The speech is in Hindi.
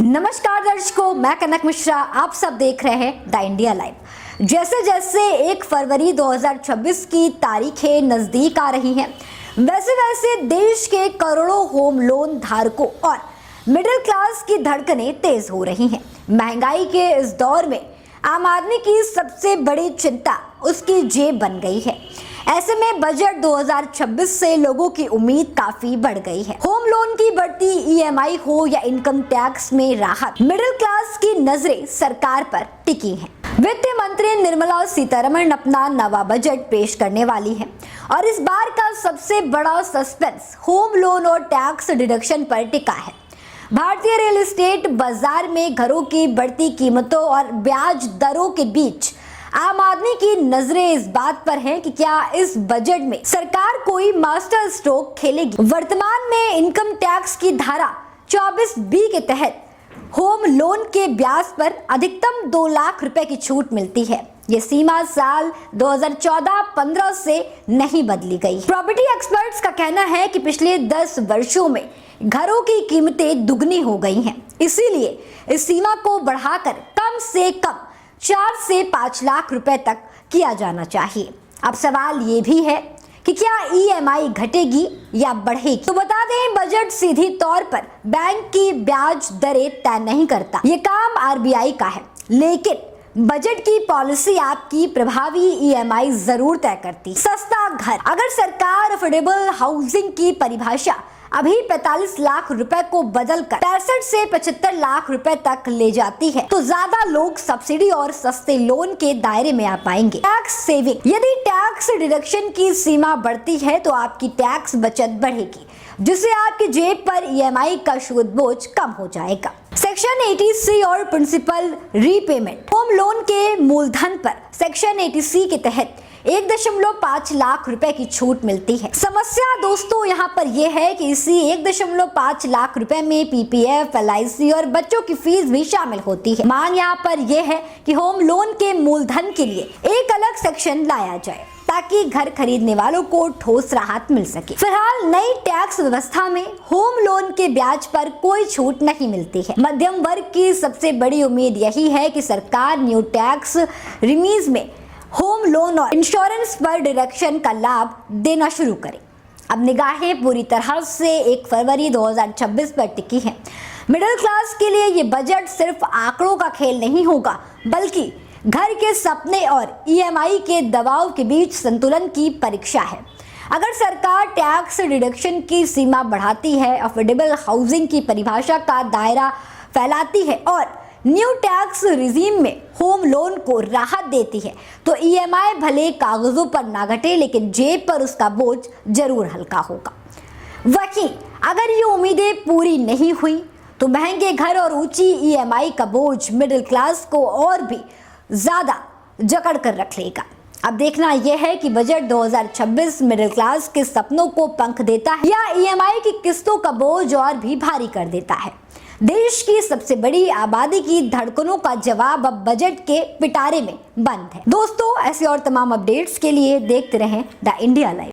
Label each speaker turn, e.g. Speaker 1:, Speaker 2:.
Speaker 1: नमस्कार दर्शकों, मैं कनक मिश्रा। आप सब देख रहे हैं द इंडिया लाइव। जैसे जैसे 1 फरवरी 2026 की तारीखें नजदीक आ रही हैं, वैसे वैसे देश के करोड़ों होम लोन धारकों और मिडिल क्लास की धड़कनें तेज हो रही हैं। महंगाई के इस दौर में आम आदमी की सबसे बड़ी चिंता उसकी जेब बन गई है। ऐसे में बजट 2026 से लोगों की उम्मीद काफी बढ़ गई है। होम लोन की बढ़ती ईएमआई हो या इनकम टैक्स में राहत, मिडिल क्लास की नजरें सरकार पर टिकी हैं। वित्त मंत्री निर्मला सीतारमण अपना नवा बजट पेश करने वाली है और इस बार का सबसे बड़ा सस्पेंस होम लोन और टैक्स डिडक्शन पर टिका है। भारतीय रियल एस्टेट बाजार में घरों की बढ़ती कीमतों और ब्याज दरों के बीच आम आदमी की नजरें इस बात पर हैं कि क्या इस बजट में सरकार कोई मास्टर स्ट्रोक खेलेगी। वर्तमान में इनकम टैक्स की धारा 24B के तहत होम लोन के ब्याज पर अधिकतम 2 लाख रुपए की छूट मिलती है। ये सीमा साल 2014-15 से नहीं बदली गई। प्रॉपर्टी एक्सपर्ट्स का कहना है कि पिछले 10 वर्षों में घरों की कीमतें दुगनी हो गई हैं, इसीलिए इस सीमा को बढ़ाकर कम से कम 4 से 5 लाख रुपए तक किया जाना चाहिए। अब सवाल ये भी है कि क्या ईएमआई घटेगी या बढ़ेगी। तो बता दें, बजट सीधी तौर पर बैंक की ब्याज दरें तय नहीं करता, ये काम आरबीआई का है। लेकिन बजट की पॉलिसी आपकी प्रभावी ईएमआई जरूर तय करती। सस्ता घर, अगर सरकार अफोर्डेबल हाउसिंग की परिभाषा अभी 45 लाख रुपए को बदलकर 65 से 75 लाख रुपए तक ले जाती है, तो ज्यादा लोग सब्सिडी और सस्ते लोन के दायरे में आ पाएंगे। टैक्स सेविंग, यदि टैक्स डिडक्शन की सीमा बढ़ती है तो आपकी टैक्स बचत बढ़ेगी, जिससे आपकी जेब पर ईएमआई का सूद बोझ कम हो जाएगा। सेक्शन 80C और प्रिंसिपल रीपेमेंट, होम लोन के मूलधन पर सेक्शन 80C के तहत 1.5 लाख रुपए की छूट मिलती है। समस्या दोस्तों यहाँ पर यह है कि इसी 1.5 लाख रुपए में पीपीएफ, एलआईसी और बच्चों की फीस भी शामिल होती है। मांग यहाँ पर यह है कि होम लोन के मूलधन के लिए एक अलग सेक्शन लाया जाए ताकि घर खरीदने वालों को ठोस राहत मिल सके। फिलहाल नई टैक्स व्यवस्था में होम लोन के ब्याज पर कोई छूट नहीं मिलती है। मध्यम वर्ग की सबसे बड़ी उम्मीद यही है कि सरकार न्यू टैक्स रिमीज में होम लोन और इंश्योरेंस पर डिडक्शन का लाभ देना शुरू करे। अब निगाहें पूरी तरह से 1 फरवरी 2026 पर टिकी हैं। मिडिल क्लास के लिए ये बजट सिर्फ आंकड़ों का खेल नहीं होगा, बल्कि घर के सपने और ईएमआई के दबाव के बीच संतुलन की परीक्षा है। अगर सरकार टैक्स डिडक्शन की सीमा बढ़ाती है, अफोर्डेबल हाउसिंग की परिभाषा का दायरा फैलाती है और न्यू टैक्स रिजीम में होम लोन को राहत देती है, तो ईएमआई भले कागजों पर ना घटे, लेकिन जेब पर उसका बोझ जरूर हल्का होगा। वहीं अगर ये उम्मीदें पूरी नहीं हुई तो महंगे घर और ऊंची ईएमआई का बोझ मिडिल क्लास को और भी ज्यादा जकड़ कर रख लेगा। अब देखना यह है कि बजट 2026 मिडिल क्लास के सपनों को पंख देता है या ईएमआई की किस्तों का बोझ और भी भारी कर देता है। देश की सबसे बड़ी आबादी की धड़कनों का जवाब अब बजट के पिटारे में बंद है। दोस्तों, ऐसे और तमाम अपडेट्स के लिए देखते रहें द इंडिया लाइव।